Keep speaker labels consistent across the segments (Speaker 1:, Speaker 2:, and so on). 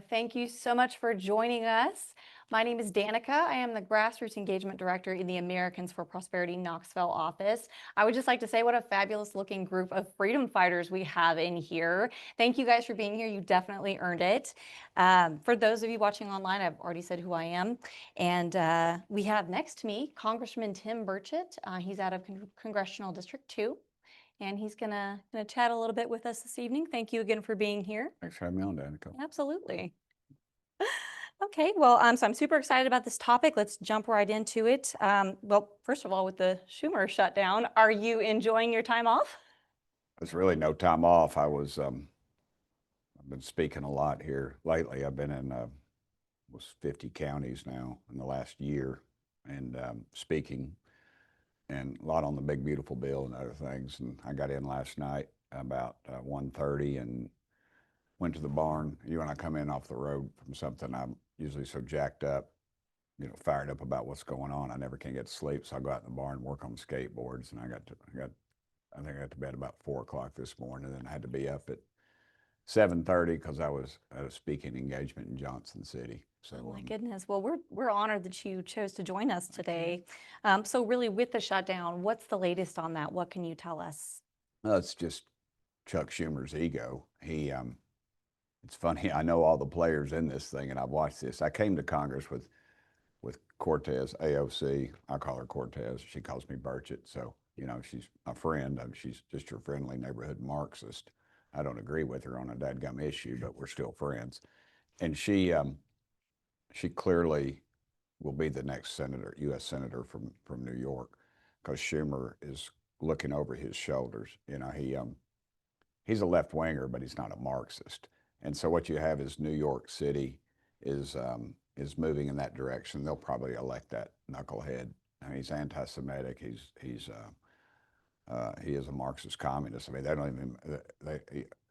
Speaker 1: Thank you so much for joining us. My name is Danika. I am the Grassroots Engagement Director in the Americans for Prosperity Knoxville office. I would just like to say what a fabulous looking group of freedom fighters we have in here. Thank you guys for being here. You definitely earned it. For those of you watching online, I've already said who I am. And we have next to me Congressman Tim Burchett. He's out of Congressional District 2. And he's gonna chat a little bit with us this evening. Thank you again for being here.
Speaker 2: Thanks for having me on, Danica.
Speaker 1: Absolutely. Okay, well, so I'm super excited about this topic. Let's jump right into it. Well, first of all, with the Schumer shutdown, are you enjoying your time off?
Speaker 2: There's really no time off. I've been speaking a lot here lately. I've been in was 50 counties now in the last year, and speaking, and a lot on the big beautiful bill and other things. And I got in last night about 1:30 and went to the barn. When I come in off the road from something, I'm usually so jacked up, fired up about what's going on. I never can get to sleep, so I go out in the barn and work on skateboards. And I think I got to bed about 4 o'clock this morning, and I had to be up at 7:30 because I was at a speaking engagement in Johnson City. So,
Speaker 1: oh my goodness. Well, we're honored that you chose to join us today. So really with the shutdown, what's the latest on that? What can you tell us?
Speaker 2: it's just Chuck Schumer's ego. It's funny. I know all the players in this thing, and I've watched this. I came to Congress with Cortez, AOC. I call her Cortez. She calls me Burchett. So, she's a friend. She's just your friendly neighborhood Marxist. I don't agree with her on a dadgum issue, but we're still friends. And she clearly will be the next senator, U.S. senator from New York, because Schumer is looking over his shoulders. He's a left winger, but he's not a Marxist. And so what you have is New York City is moving in that direction. They'll probably elect that knucklehead. I mean, he's anti-Semitic. He is a Marxist communist. I mean, they don't even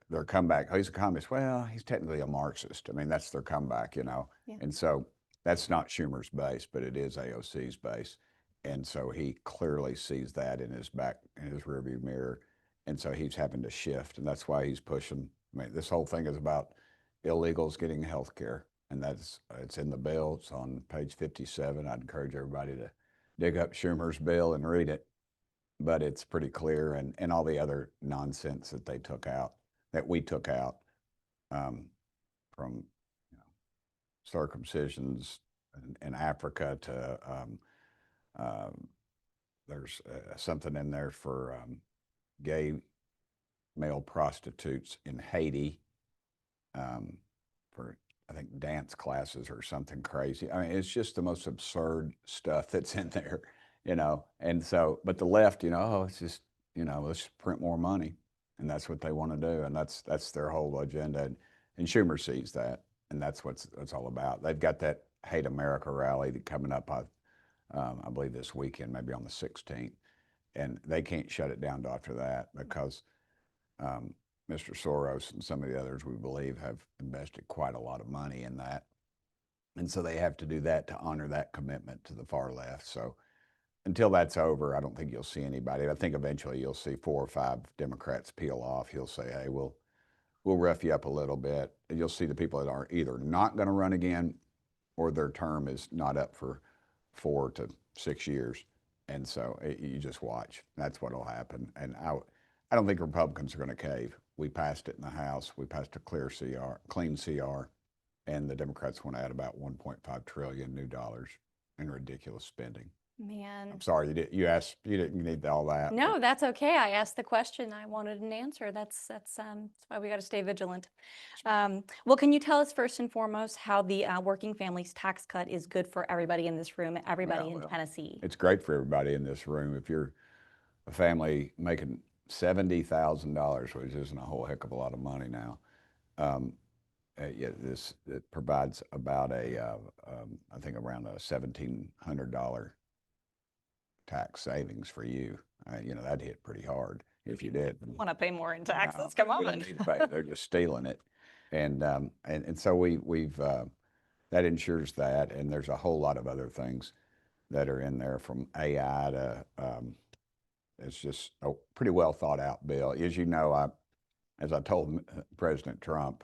Speaker 2: their comeback. Oh, he's a communist. Well, he's technically a Marxist. I mean, that's their comeback, Yeah. And so that's not Schumer's base, but it is AOC's base. And so he clearly sees that in his rearview mirror. And so he's having to shift, and that's why he's pushing. I mean, this whole thing is about illegals getting health care, and it's in the bill. It's on page 57. I'd encourage everybody to dig up Schumer's bill and read it, but it's pretty clear, and all the other nonsense that we took out, from circumcisions in Africa to there's something in there for gay male prostitutes in Haiti, for I think dance classes or something crazy. I mean, it's just the most absurd stuff that's in there, And so, but the left, oh, it's just, let's print more money, and that's what they want to do, and that's their whole agenda. And Schumer sees that, and that's what it's all about. They've got that Hate America rally coming up, I believe this weekend, maybe on the 16th, and they can't shut it down after that because Mr. Soros and some of the others, we believe, have invested quite a lot of money in that. And so they have to do that to honor that commitment to the far left. So until that's over, I don't think you'll see anybody. I think eventually you'll see 4 or 5 Democrats peel off. He'll say, hey, we'll rough you up a little bit. And you'll see the people that are either not going to run again or their term is not up for 4 to 6 years. And so you just watch. That's what will happen. And I don't think Republicans are going to cave. We passed it in the House. We passed a clean CR, and the Democrats want to add about 1.5 trillion new dollars in ridiculous spending.
Speaker 1: Man.
Speaker 2: I'm sorry, you didn't need all that.
Speaker 1: No, that's okay. I asked the question. I wanted an answer. That's why we got to stay vigilant. Well, can you tell us first and foremost how the working families tax cut is good for everybody in this room, everybody in Tennessee?
Speaker 2: It's great for everybody in this room. If you're a family making $70,000, which isn't a whole heck of a lot of money now, it provides about I think around a $1,700 tax savings for you. That hit pretty hard if you did.
Speaker 1: Want to pay more in taxes? Come on.
Speaker 2: They're just stealing it, and so we've that ensures that, and there's a whole lot of other things that are in there, from AI to it's just a pretty well thought out bill. As you know, as I told President Trump,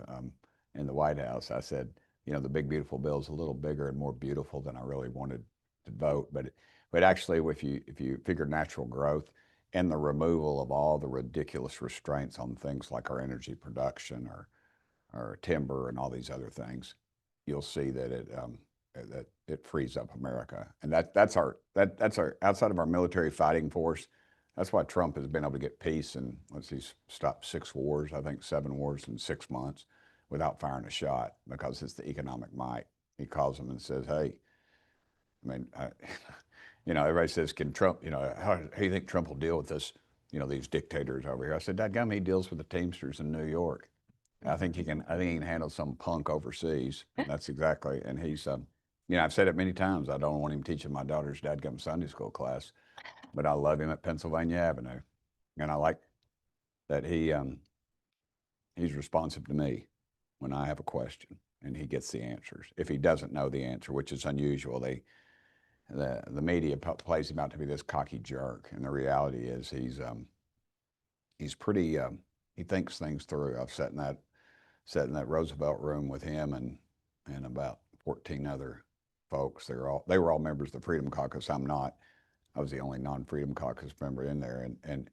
Speaker 2: in the White House. I said, you know, the big beautiful bill is a little bigger and more beautiful than I really wanted to vote, but actually, if you figure natural growth and the removal of all the ridiculous restraints on things like our energy production or timber and all these other things, you'll see that it frees up America, and that's our outside of our military fighting force. That's why Trump has been able to get peace and he's stopped 6 wars, I think 7 wars in 6 months without firing a shot because it's the economic might. He calls them and says, "Hey, I mean, you know, everybody says, can Trump, you know, how do you think Trump will deal with this, you know, these dictators over here?" I said, "Dadgum, he deals with the Teamsters in New York. I think he can. I think he can handle some punk overseas." And that's exactly. And he's, you know, I've said it many times. I don't want him teaching my daughter's dadgum Sunday school class, but I love him at Pennsylvania Avenue, and I like that he's responsive to me when I have a question, and he gets the answers. If he doesn't know the answer, which is unusual, the media plays him out to be this cocky jerk, and the reality is he's pretty. He thinks things through. I've sat in that Roosevelt room with him and about 14 other folks. They were all members of the Freedom Caucus. I'm not. I was the only non-Freedom Caucus member in there, and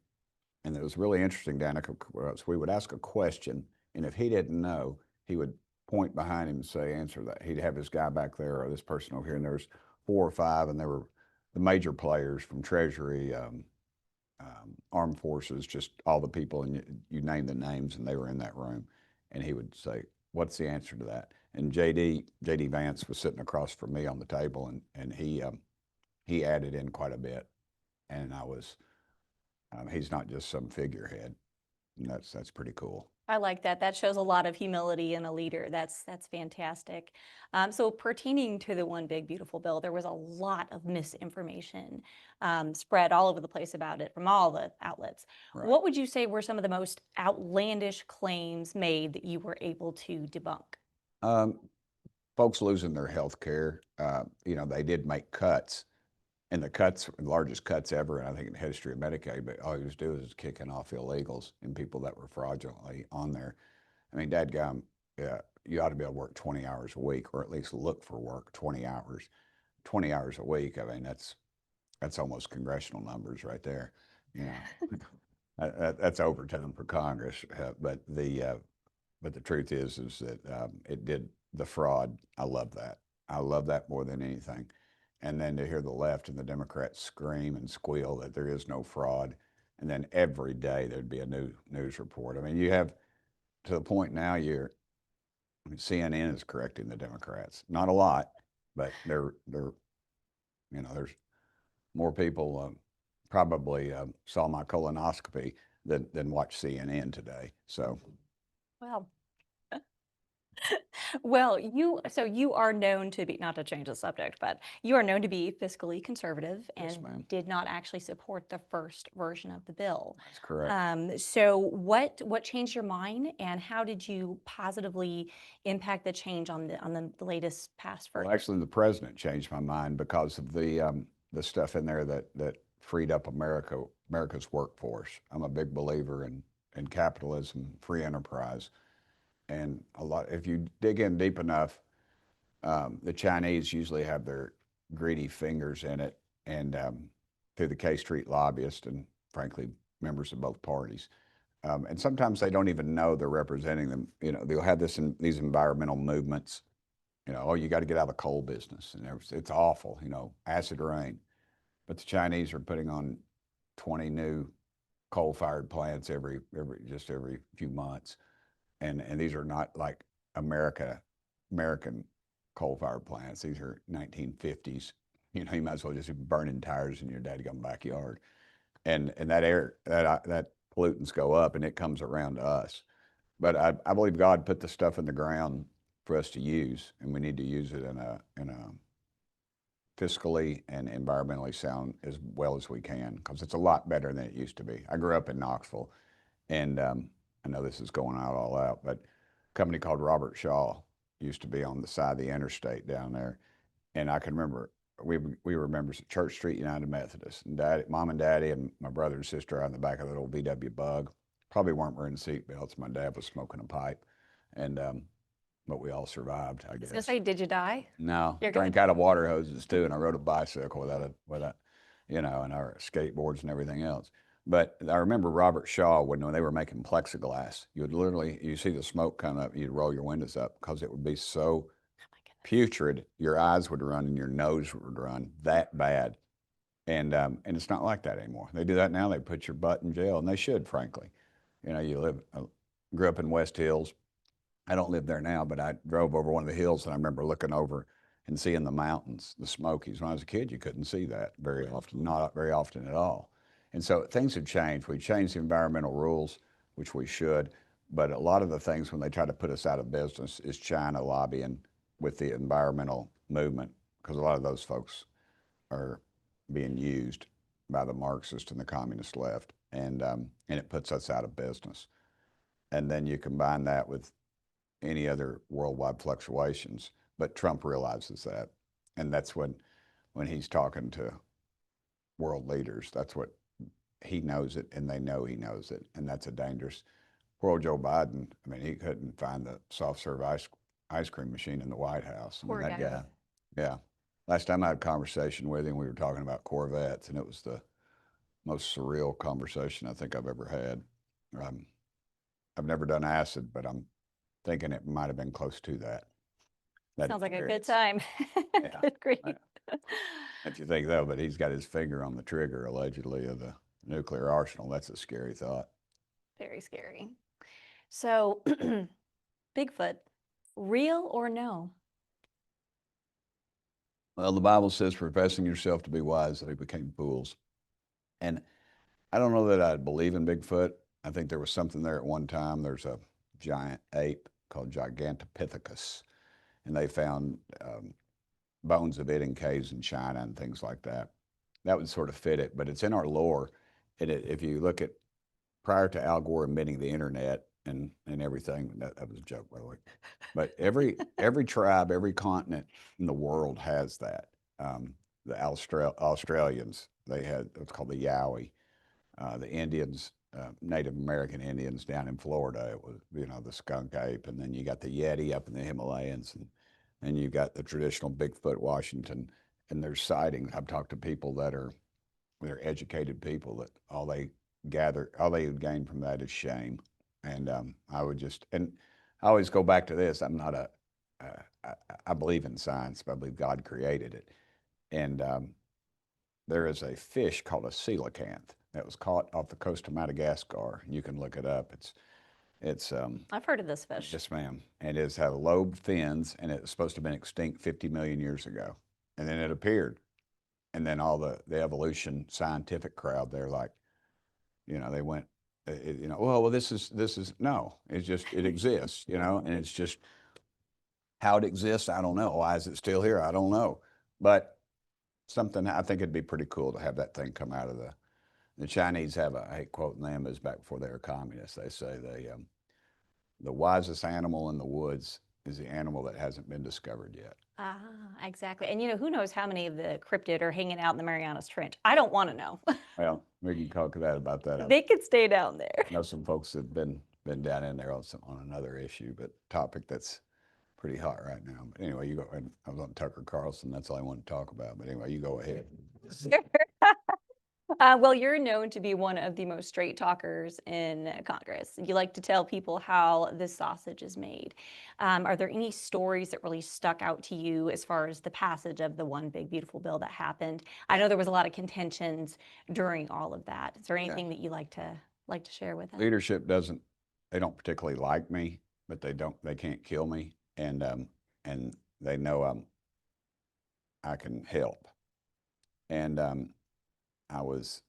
Speaker 2: it was really interesting, Danika. So we would ask a question, and if he didn't know, he would point behind him and say, "Answer that." He'd have this guy back there or this person over here, and there was 4 or 5, and they were the major players from Treasury, Armed Forces, just all the people, and you name the names, and they were in that room. And he would say, "What's the answer to that?" And JD Vance was sitting across from me on the table, and he added in quite a bit, and I was he's not just some figurehead, and that's pretty cool.
Speaker 1: I like that. That shows a lot of humility in a leader. That's fantastic. So pertaining to the one big beautiful bill, there was a lot of misinformation spread all over the place about it from all the outlets.
Speaker 2: Right.
Speaker 1: What would you say were some of the most outlandish claims made that you were able to debunk?
Speaker 2: Folks losing their health care. You know, they did make cuts, and the largest cuts ever, and I think in the history of Medicaid, but all he was doing is kicking off illegals and people that were fraudulently on there. I mean, dadgum, yeah, you ought to be able to work 20 hours a week, or at least look for work 20 hours. 20 hours a week, I mean, that's almost congressional numbers right there. You know, that's overtime for Congress. But the truth is that it did the fraud. I love that. I love that more than anything. And then to hear the left and the Democrats scream and squeal that there is no fraud, and then every day there'd be a new news report. I mean, you have to the point now I mean, CNN is correcting the Democrats. Not a lot, but they're you know, there's more people probably saw my colonoscopy than watch CNN today. So
Speaker 1: Well, well, you are known to be, not to change the subject, but you are known to be fiscally conservative
Speaker 2: yes,
Speaker 1: and
Speaker 2: ma'am,
Speaker 1: did not actually support the first version of the bill.
Speaker 2: that's correct.
Speaker 1: So what changed your mind, and how did you positively impact the change on the latest passed
Speaker 2: Well,
Speaker 1: version?
Speaker 2: actually, the president changed my mind because of the stuff in there that freed up America's workforce. I'm a big believer in capitalism, free enterprise, and a lot. If you dig in deep enough, the Chinese usually have their greedy fingers in it, and through the K Street lobbyists and frankly members of both parties. And sometimes they don't even know they're representing them. You know, they'll have these environmental movements. You know, oh, you got to get out of the coal business, and it's awful. You know, acid rain. But the Chinese are putting on 20 new coal-fired plants every few months, and these are not like American coal-fired plants. These are 1950s. You know, you might as well just be burning tires in your dadgum backyard, and that pollutants go up, and it comes around to us. But I believe God put the stuff in the ground for us to use, and we need to use it in a fiscally and environmentally sound as well as we can, because it's a lot better than it used to be. I grew up in Knoxville, and I know this is going out all out, but a company called Robert Shaw used to be on the side of the interstate down there, and I can remember we were members of Church Street United Methodist, and mom and daddy, and my brother and sister on the back of that old VW Bug. Probably weren't wearing seat belts. My dad was smoking a pipe, and but we all survived, I
Speaker 1: I was gonna
Speaker 2: guess.
Speaker 1: say, did you die?
Speaker 2: No,
Speaker 1: You're
Speaker 2: drank
Speaker 1: good.
Speaker 2: out of water hoses too, and I rode a bicycle without, and our skateboards and everything else. But I remember Robert Shaw when they were making plexiglass, you see the smoke coming up, you'd roll your windows up because it would be so
Speaker 1: Oh my goodness.
Speaker 2: putrid, your eyes would run and your nose would run that bad. And it's not like that anymore. They do that now. They put your butt in jail, and they should, frankly. Grew up in West Hills. I don't live there now, but I drove over one of the hills, and I remember looking over and seeing the mountains, the Smokies. When I was a kid, you couldn't see that very often, not very often at all. And so things have changed. We changed the environmental rules, which we should, but a lot of the things when they try to put us out of business is China lobbying with the environmental movement, because a lot of those folks are being used by the Marxist and the communist left, and it puts us out of business. And then you combine that with any other worldwide fluctuations, but Trump realizes that, and that's when he's talking to world leaders, that's what he knows it, and they know he knows it, and that's a dangerous. Poor old Joe Biden. I mean, he couldn't find the soft serve ice cream machine in the White House.
Speaker 1: Poor
Speaker 2: that
Speaker 1: guy.
Speaker 2: guy. Yeah. Last time I had a conversation with him, we were talking about Corvettes, and it was the most surreal conversation I think I've ever had. I've never done acid, but I'm thinking it might have been close to that.
Speaker 1: Sounds like a good
Speaker 2: experience.
Speaker 1: time.
Speaker 2: Yeah.
Speaker 1: Good grief.
Speaker 2: If you think though, but he's got his finger on the trigger allegedly of the nuclear arsenal. That's a scary thought.
Speaker 1: Very scary. So, Bigfoot, real or no?
Speaker 2: Well, the Bible says, professing yourself to be wise, they became fools. And I don't know that I believe in Bigfoot. I think there was something there at one time. There's a giant ape called Gigantopithecus, and they found bones of it in caves in China and things like that. That would sort of fit it, but it's in our lore. If you look at prior to Al Gore inventing the internet and everything, that was a joke, by the way. But every tribe, every continent in the world has that. The Australians, they had what's called the Yowie. The Indians, Native American Indians down in Florida, it was the skunk ape, and then you got the Yeti up in the Himalayas, and you got the traditional Bigfoot Washington, and there's sightings. I've talked to people they're educated people that all they would gain from that is shame. And I always go back to this. I'm not I believe in science, but I believe God created it. And there is a fish called a coelacanth that was caught off the coast of Madagascar. You can look it up. It's
Speaker 1: I've heard of this fish.
Speaker 2: yes, ma'am. And it's had lobed fins, and it's supposed to have been extinct 50 million years ago. And then it appeared. And then all the evolution scientific crowd, they're like, they went, well, this is, no, it exists, and it's just how it exists. I don't know. Why is it still here? I don't know. But something, I think it'd be pretty cool to have that thing come out of the Chinese have I hate quoting them, is back before they were communists. They say the wisest animal in the woods is the animal that hasn't been discovered yet.
Speaker 1: Ah, exactly. And who knows how many of the cryptid are hanging out in the Marianas Trench? I don't want to know.
Speaker 2: Well, we can talk about that.
Speaker 1: They could stay down there.
Speaker 2: I know some folks have been down in there on another issue, but topic that's pretty hot right now. But anyway, you go. And I was on Tucker Carlson. That's all I want to talk about. But anyway, you go ahead.
Speaker 1: Sure. Well, you're known to be one of the most straight talkers in Congress. You like to tell people how this sausage is made. Are there any stories that really stuck out to you as far as the passage of the one big beautiful bill that happened? I know there was a lot of contentions during all of that. Is there anything that you like to share with us?
Speaker 2: Leadership they don't particularly like me, but they can't kill me, and they know I can help. And it was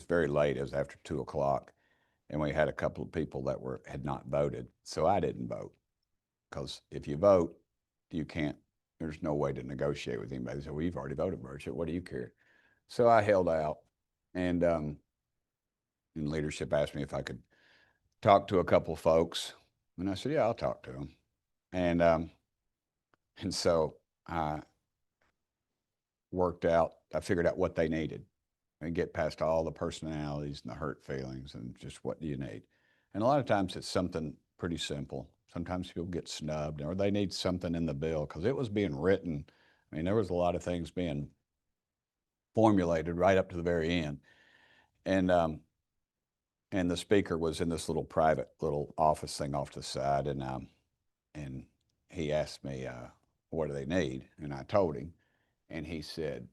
Speaker 2: very late. It was after 2 o'clock, and we had a couple of people that had not voted. So I didn't vote, because if you vote, you can't. There's no way to negotiate with anybody. So we've already voted, Burchett. What do you care? So I held out, and leadership asked me if I could talk to a couple of folks, and I said, yeah, I'll talk to them. And so I figured out what they needed and get past all the personalities and the hurt feelings and just what do you need. And a lot of times it's something pretty simple. sometimes people get snubbed or they need something in the bill because it was being written. I mean, there was a lot of things being formulated right up to the very end. And the speaker was in this little private little office thing off to the side, and he asked me, what do they need? And I told him, and he said,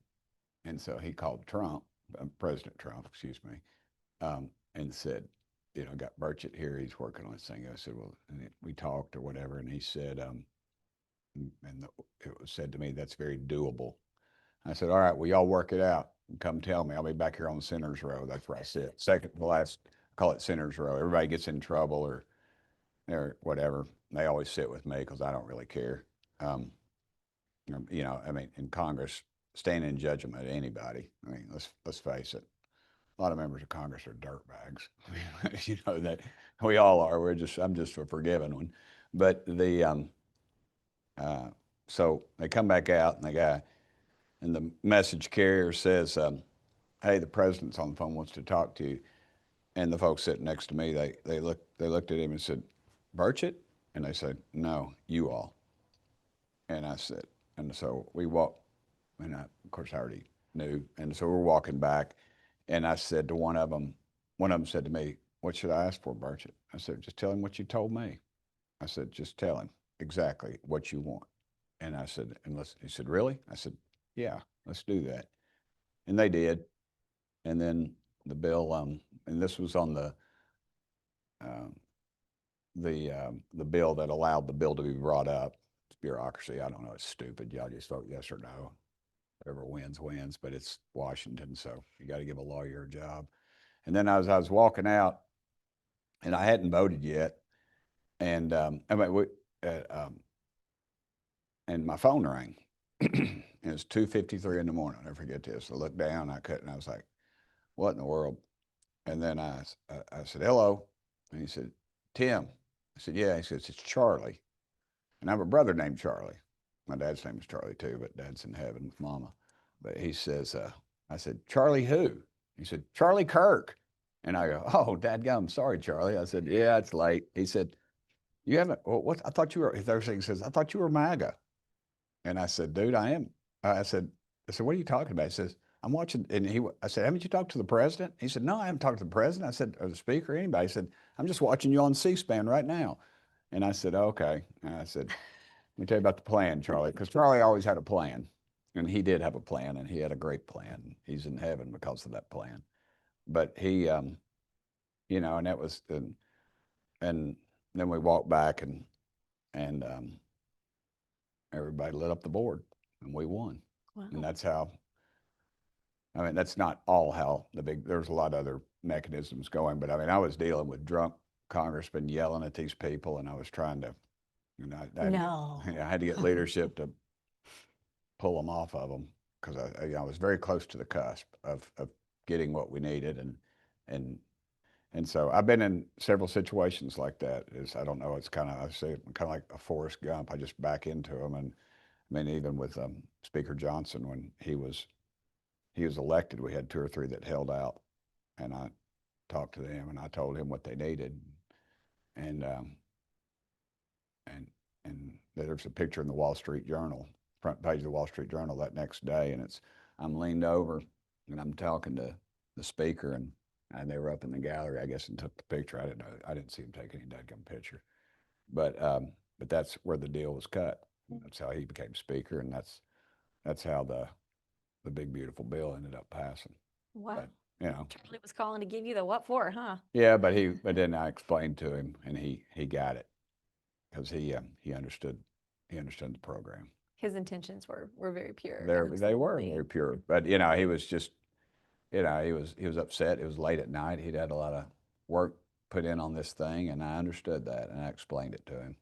Speaker 2: and so he called Trump, President Trump, excuse me, and said, got Burchett here, he's working on this thing. I said, well, and we talked or whatever, and he said, it was said to me, that's very doable. I said, all right, well, y'all work it out and come tell me. I'll be back here on Center's Row. That's where I sit. Second to last, call it Center's Row. Everybody gets in trouble or whatever. They always sit with me because I don't really care. I mean, in Congress, standing in judgment of anybody. I mean, let's face it. A lot of members of Congress are dirtbags. That we all are. I'm just a forgiven one. But so they come back out and the message carrier says, hey, the president's on the phone, wants to talk to you. And the folks sitting next to me, they looked at him and said, Burchett? And they said, no, you all. And I said, and so we walked, and of course I already knew. And so we're walking back, and I said to one of them said to me, what should I ask for, Burchett? I said, just tell him what you told me. I said, just tell him exactly what you want. And I said, he said, really? I said, yeah, let's do that. And they did. And then the bill, and this was on the bill that allowed the bill to be brought up. It's bureaucracy. I don't know. It's stupid. Y'all just vote yes or no. Whoever wins, wins. But it's Washington, so you got to give a lawyer a job. And then as I was walking out, and I hadn't voted yet, and and my phone rang. And it was 2:53 in the morning. I'll never forget this. I looked down, I couldn't. I was like, what in the world? And then I said, hello. And he said, Tim. I said, yeah. He says, it's Charlie. And I have a brother named Charlie. My dad's name is Charlie too, but dad's in heaven with mama. But he says, I said, Charlie who? He said, Charlie Kirk. And I go, oh, dadgum, sorry, Charlie. I said, yeah, it's late. He said, you haven't, well, what? I thought you were, he says, I thought you were MAGA. And I said, dude, I am. I said, what are you talking about? He says, I'm watching, and I said, haven't you talked to the president? He said, no, I haven't talked to the president. I said, or the speaker, or anybody. He said, I'm just watching you on C-SPAN right now. And I said, okay. And I said, let me tell you about the plan, Charlie, because Charlie always had a plan. And he did have a plan, and he had a great plan. He's in heaven because of that plan. But he, and that was, and then we walked back, and everybody lit up the board, and we won. Wow. And that's how, I mean, that's not all how there's a lot of other mechanisms going, but I mean, I was dealing with drunk congressmen yelling at these people, and I was trying to, I had to get leadership to pull them off of them, because I was very close to the cusp of getting what we needed. And so I've been in several situations like that. I don't know, it's kind of, I say, kind of like a Forrest Gump. I just back into them. And I mean, even with Speaker Johnson, when he was elected, we had 2 or 3 that held out, and I talked to them, and I told him what they needed. And there's a picture in the Wall Street Journal, front page of the Wall Street Journal that next day, and I'm leaned over, and I'm talking to the speaker, and they were up in the gallery, I guess, and took the picture. I didn't see him take any dadgum picture, but that's where the deal was cut. That's how he became speaker, and that's how the big beautiful bill ended up passing.
Speaker 1: Wow.
Speaker 2: But,
Speaker 1: Charlie was calling to give you the what for, huh?
Speaker 2: Yeah, but then I explained to him, and he got it, because he understood the program.
Speaker 1: His intentions were very pure.
Speaker 2: They were very pure, but he was just, he was upset. It was late at night. He'd had a lot of work put in on this thing, and I understood that, and I explained it to him.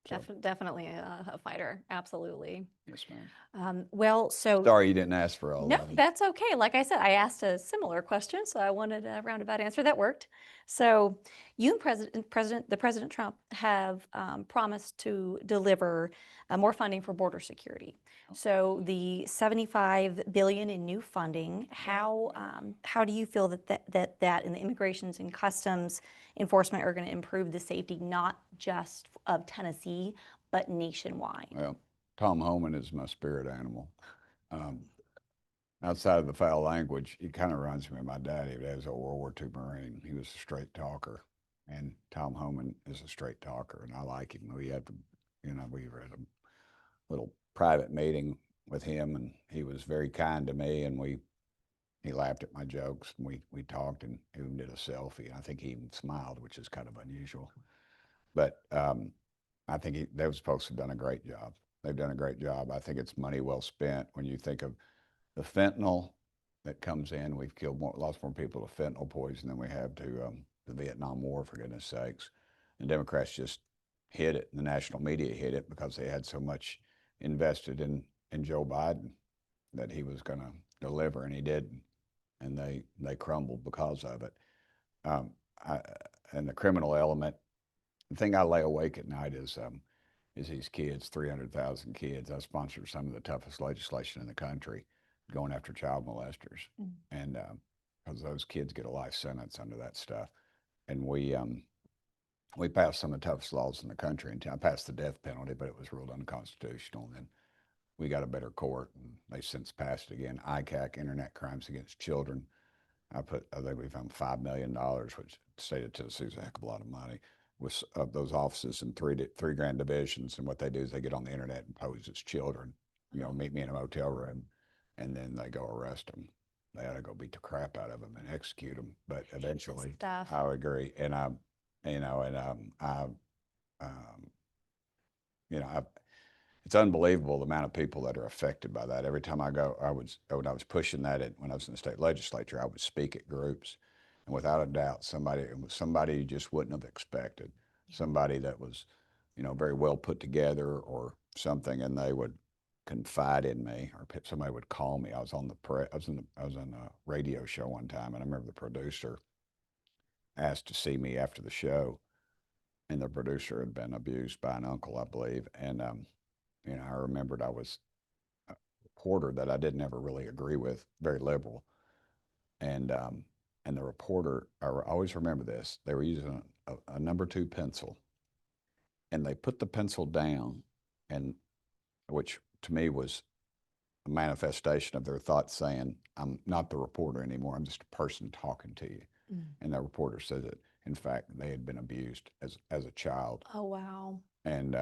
Speaker 1: So. Definitely a fighter, absolutely.
Speaker 2: Yes, ma'am.
Speaker 1: Well, so
Speaker 2: sorry you didn't ask for all
Speaker 1: no,
Speaker 2: of them.
Speaker 1: that's okay. Like I said, I asked a similar question, so I wanted a roundabout answer that worked. So you and President Trump have promised to deliver more funding for border security. So the 75 billion in new funding, how do you feel that and the immigrations and customs enforcement are going to improve the safety not just of Tennessee, but nationwide?
Speaker 2: Well, Tom Homan is my spirit animal. Outside of the foul language, he kind of reminds me of my daddy. He was a World War II Marine. He was a straight talker, and Tom Homan is a straight talker, and I like him. We had we were at a little private meeting with him, and he was very kind to me, and he laughed at my jokes, and we talked, and even did a selfie. I think he even smiled, which is kind of unusual. But I think those folks have done a great job. They've done a great job. I think it's money well spent when you think of the fentanyl that comes in. We've killed lots more people to fentanyl poison than we have to the Vietnam War, for goodness sakes. And Democrats just hid it. The national media hid it because they had so much invested in Joe Biden that he was going to deliver, and he didn't. And they crumbled because of it. And the criminal element, the thing I lay awake at night is these kids, 300,000 kids. I sponsor some of the toughest legislation in the country going after child molesters. And because those kids get a life sentence under that stuff. And we passed some of the toughest laws in the country. And I passed the death penalty, but it was ruled unconstitutional. And then we got a better court, and they since passed it again. ICAC, Internet Crimes Against Children. I think we found $5 million, which the state of Tennessee is a heck of a lot of money, with those offices in three grand divisions. And what they do is they get on the internet and pose as children, meet me in a motel room, and then they go arrest them. They ought to go beat the crap out of them and execute them. But eventually, I would agree. And it's unbelievable the amount of people that are affected by that. Every time I go, when I was pushing that when I was in the state legislature, I would speak at groups, and without a doubt, it was somebody you just wouldn't have expected, somebody that was, very well put together or something, and they would confide in me, or somebody would call me. I was on a radio show one time, and I remember the producer asked to see me after the show, and the producer had been abused by an uncle, I believe, and I remembered I was a reporter that I didn't ever really agree with, very liberal, and the reporter, I always remember this. They were using a number 2 pencil, and they put the pencil down, and which to me was a manifestation of their thoughts, saying, "I'm not the reporter anymore. I'm just a person talking to you." And the reporter said that, in fact, they had been abused as a child.
Speaker 1: Oh, wow.
Speaker 2: And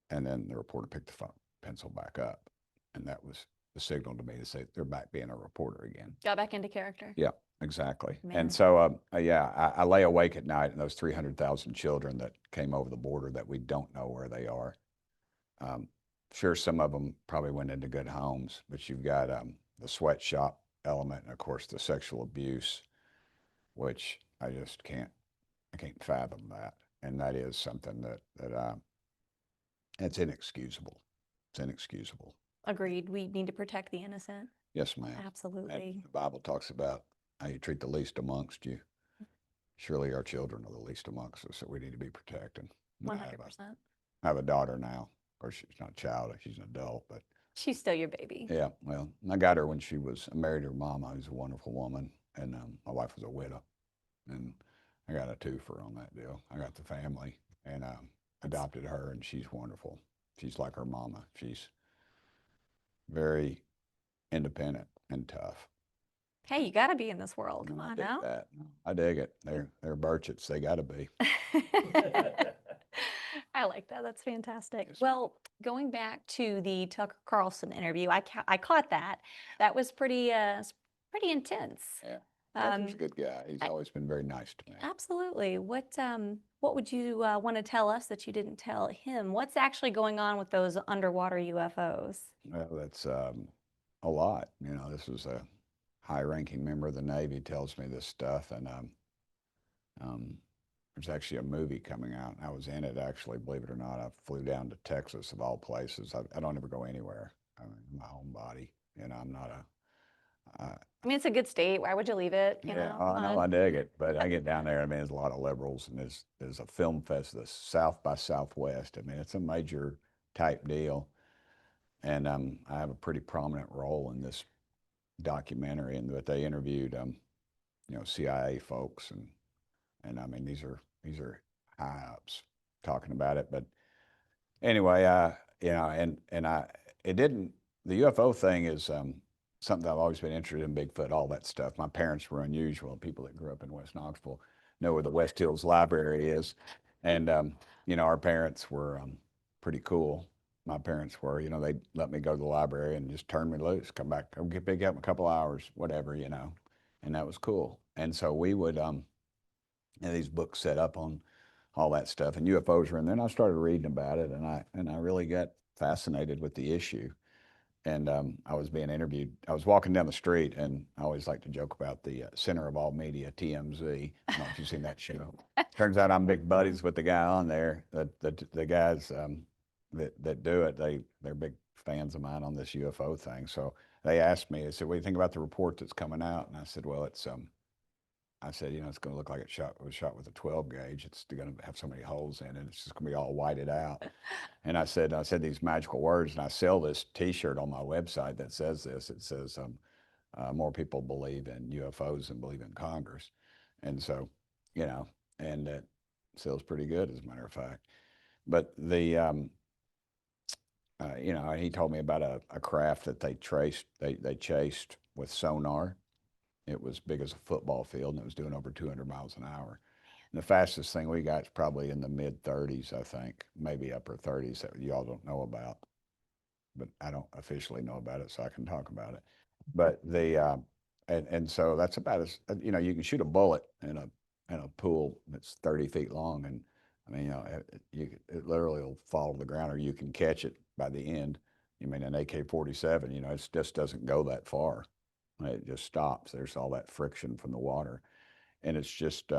Speaker 2: then the reporter picked the pencil back up, and that was the signal to me to say they're back being a reporter again.
Speaker 1: Got back into character.
Speaker 2: Yeah, exactly.
Speaker 1: Man.
Speaker 2: And so, I lay awake at night, and those 300,000 children that came over the border that we don't know where they are. Sure, some of them probably went into good homes, but you've got the sweatshop element, and of course the sexual abuse, which I can't fathom that. And that is something that it's inexcusable. It's inexcusable.
Speaker 1: Agreed. We need to protect the innocent.
Speaker 2: Yes, ma'am.
Speaker 1: Absolutely.
Speaker 2: And the Bible talks about how you treat the least amongst you. Surely our children are the least amongst us, so we need to be protecting.
Speaker 1: 100%.
Speaker 2: I have a daughter now. Of course, she's not a child, she's an adult, but
Speaker 1: she's still your baby.
Speaker 2: Yeah, well, I got her when she was married to her mama, who's a wonderful woman, and my wife was a widow, and I got a twofer on that deal. I got the family, and adopted her, and she's wonderful. She's like her mama. She's very independent and tough.
Speaker 1: Hey, you got to be in this world. Come on now.
Speaker 2: I dig it. They're Burchetts. They got to be.
Speaker 1: I like that. That's fantastic. Yes. Well, going back to the Tucker Carlson interview, I caught that. That was pretty intense.
Speaker 2: Yeah. Tucker's a good guy. He's always been very nice to me.
Speaker 1: Absolutely. What would you want to tell us that you didn't tell him? What's actually going on with those underwater UFOs?
Speaker 2: Well, that's a lot. This was a high-ranking member of the Navy tells me this stuff, and there's actually a movie coming out. I was in it, actually, believe it or not. I flew down to Texas, of all places. I don't ever go anywhere. I'm my homebody. I'm not
Speaker 1: I mean, it's a good state. Why would you leave it? You
Speaker 2: Yeah,
Speaker 1: know,
Speaker 2: I
Speaker 1: come
Speaker 2: know,
Speaker 1: on.
Speaker 2: I dig it, but I get down there, I mean, there's a lot of liberals, and there's a film fest, the South by Southwest. I mean, it's a major type deal, and I have a pretty prominent role in this documentary, and that they interviewed, CIA folks, and I mean, these are high ups talking about it, but anyway, it didn't. The UFO thing is something I've always been interested in. Bigfoot, all that stuff. My parents were unusual. People that grew up in West Knoxville know where the West Hills Library is, and our parents were pretty cool. My parents were, they let me go to the library and just turn me loose, come back, go get big up in a couple hours, whatever, and that was cool. And so we would have these books set up on all that stuff, and UFOs were in there. And I started reading about it, and I really got fascinated with the issue. And I was being interviewed. I was walking down the street, and I always like to joke about the center of all media, TMZ. I don't know if you've seen that show. Turns out I'm big buddies with the guy on there. The guys that do it, they're big fans of mine on this UFO thing. So they asked me, they said, "What do you think about the report that's coming out?" And I said, "Well, I said, it's going to look like it was shot with a 12 gauge. It's going to have so many holes in it. It's just going to be all whited out." And I said these magical words, and I sell this T-shirt on my website that says this. It says, "More people believe in UFOs than believe in Congress," and so, and it sells pretty good, as a matter of fact. But he told me about a craft that they chased with sonar. It was big as a football field, and it was doing over 200 miles an hour. And the fastest thing we got is probably in the mid 30s, I think, maybe upper 30s that you all don't know about. But I don't officially know about it, so I can talk about it. But and so that's about as you can shoot a bullet in a pool that's 30 feet long, and I mean, it literally will fall to the ground, or you can catch it by the end. You mean an AK-47? It just doesn't go that far. It just stops. There's all that friction from the water, and it's just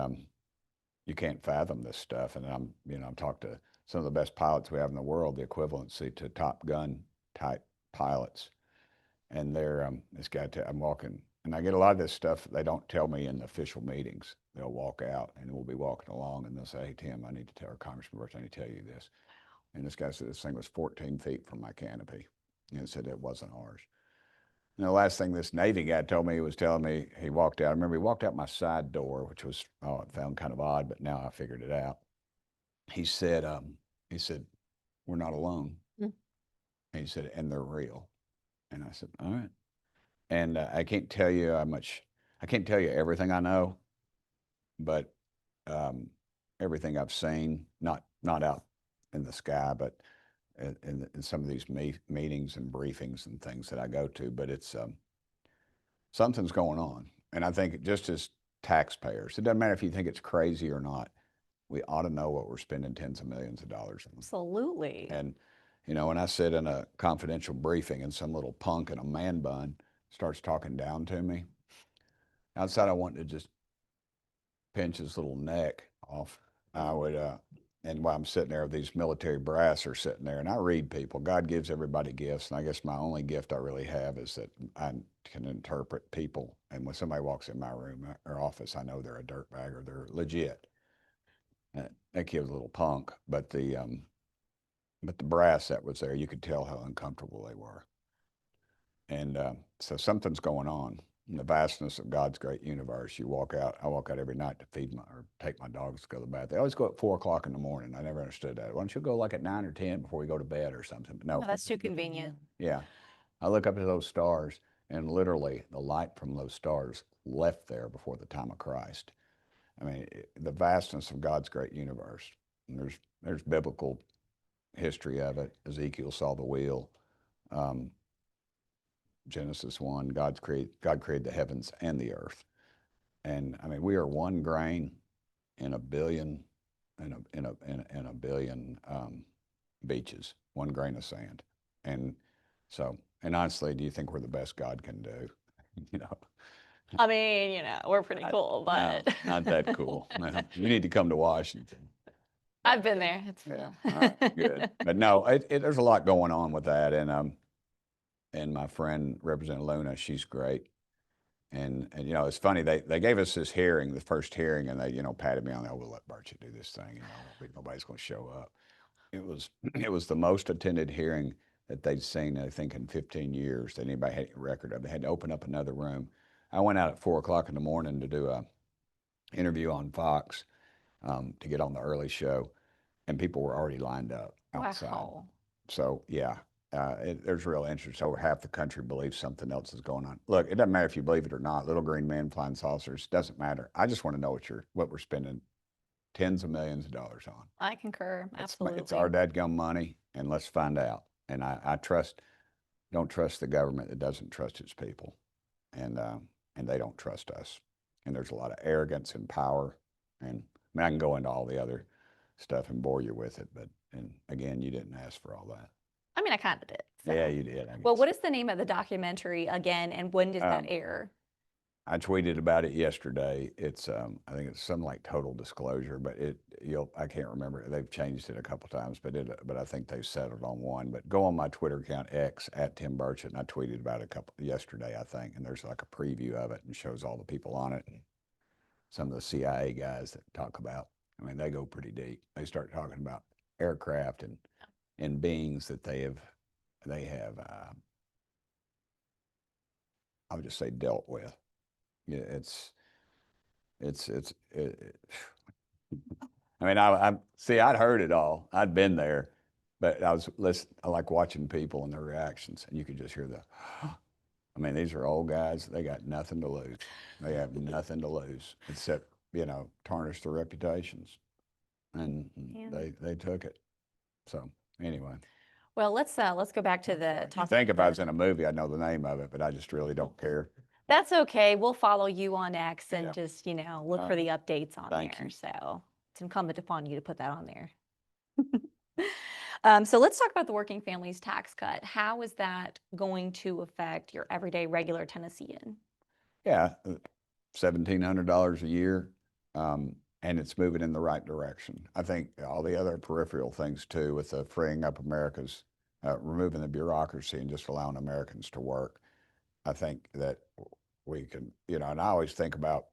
Speaker 2: you can't fathom this stuff. And I'm talking to some of the best pilots we have in the world, the equivalency to Top Gun type pilots, and they're this guy. I'm walking, and I get a lot of this stuff they don't tell me in the official meetings. They'll walk out, and we'll be walking along, and they'll say, "Hey, Tim, I need to tell Congressman Burchett, I need to tell you this." And this guy said this thing was 14 feet from my canopy, and said it wasn't ours. And the last thing this Navy guy told me, he was telling me, he walked out. I remember he walked out my side door, which was, I found kind of odd, but now I figured it out. He said, "We're not alone."
Speaker 1: Mm.
Speaker 2: And he said, "And they're real." And I said, "All right." And I can't tell you everything I know, but um, everything I've seen, not out in the sky, but in some of these meetings and briefings and things that I go to, but it's something's going on. And I think just as taxpayers, it doesn't matter if you think it's crazy or not, we ought to know what we're spending tens of millions of dollars on.
Speaker 1: Absolutely.
Speaker 2: And, when I sit in a confidential briefing and some little punk in a man bun starts talking down to me, outside I want to just pinch his little neck off, I would, and while I'm sitting there, these military brass are sitting there, and I read people. God gives everybody gifts, and I guess my only gift I really have is that I can interpret people. And when somebody walks in my room or office, I know they're a dirtbag or they're legit. That kid was a little punk, but the brass that was there, you could tell how uncomfortable they were. And so something's going on. In the vastness of God's great universe, I walk out every night to feed or take my dogs to go to the bath. They always go at 4 o'clock in the morning. I never understood that. Why don't you go like at 9 or 10 before we go to bed or something? But no.
Speaker 1: No, that's too convenient.
Speaker 2: Yeah. I look up at those stars, and literally the light from those stars left there before the time of Christ. I mean, the vastness of God's great universe. And there's biblical history of it. Ezekiel saw the wheel. Genesis 1, God created the heavens and the earth. And I mean, we are one grain in a billion, in a billion beaches, one grain of sand. And so, and honestly, do you think we're the best God can do? You know,
Speaker 1: I mean, we're pretty cool, but
Speaker 2: not that cool. No, you need to come to Washington.
Speaker 1: I've been there. It's
Speaker 2: Yeah, all right, good. But no, there's a lot going on with that, and my friend Representative Luna, she's great. And you know, it's funny, they gave us this hearing, the first hearing, and they, you know, patted me on the, oh, we'll let Burchett do this thing, you know, nobody's going to show up. It was the most attended hearing that they'd seen, I think, in 15 years that anybody had a record of. They had to open up another room. I went out at 4 o'clock in the morning to do a interview on Fox, to get on the early show, and people were already lined up outside.
Speaker 1: Wow.
Speaker 2: So yeah, there's real interest. Over half the country believes something else is going on. Look, it doesn't matter if you believe it or not. Little green men flying saucers doesn't matter. I just want to know what we're spending tens of millions of dollars on.
Speaker 1: I concur.
Speaker 2: It's
Speaker 1: Absolutely.
Speaker 2: our dadgum money, and let's find out. And I don't trust the government that doesn't trust its people, and they don't trust us. And there's a lot of arrogance and power. And I mean, I can go into all the other stuff and bore you with it, but and again, you didn't ask for all that.
Speaker 1: I mean, I kind of did. So.
Speaker 2: Yeah, you did.
Speaker 1: Well, what is the name of the documentary again, and when did that air?
Speaker 2: I tweeted about it yesterday. It's I think it's something like Total Disclosure, but I can't remember. They've changed it a couple times, but I think they've settled on one. But go on my Twitter account X at Tim Burchett, and I tweeted about it yesterday, I think, and there's like a preview of it and shows all the people on it and some of the CIA guys that talk about. I mean, they go pretty deep. They start talking about aircraft and beings that they have I would just say dealt with. Yeah, I mean, I see, I'd heard it all. I'd been there, but I like watching people and their reactions, and you could just hear I mean, these are old guys. They got nothing to lose. They have nothing to lose except, you know, tarnish their reputations. And they took it. So anyway.
Speaker 1: Well, let's go back to the
Speaker 2: I think if I was in a movie, I'd know the name of it, but I just really don't care.
Speaker 1: That's okay. We'll follow you on X and
Speaker 2: Yeah.
Speaker 1: just, you know, look for the updates on
Speaker 2: Thank
Speaker 1: there.
Speaker 2: you.
Speaker 1: So it's incumbent upon you to put that on there. So let's talk about the working families tax cut. How is that going to affect your everyday regular Tennessean?
Speaker 2: Yeah, $1,700 a year, and it's moving in the right direction. I think all the other peripheral things too, with the freeing up America's, removing the bureaucracy and just allowing Americans to work. I think that we can, you know, and I always think about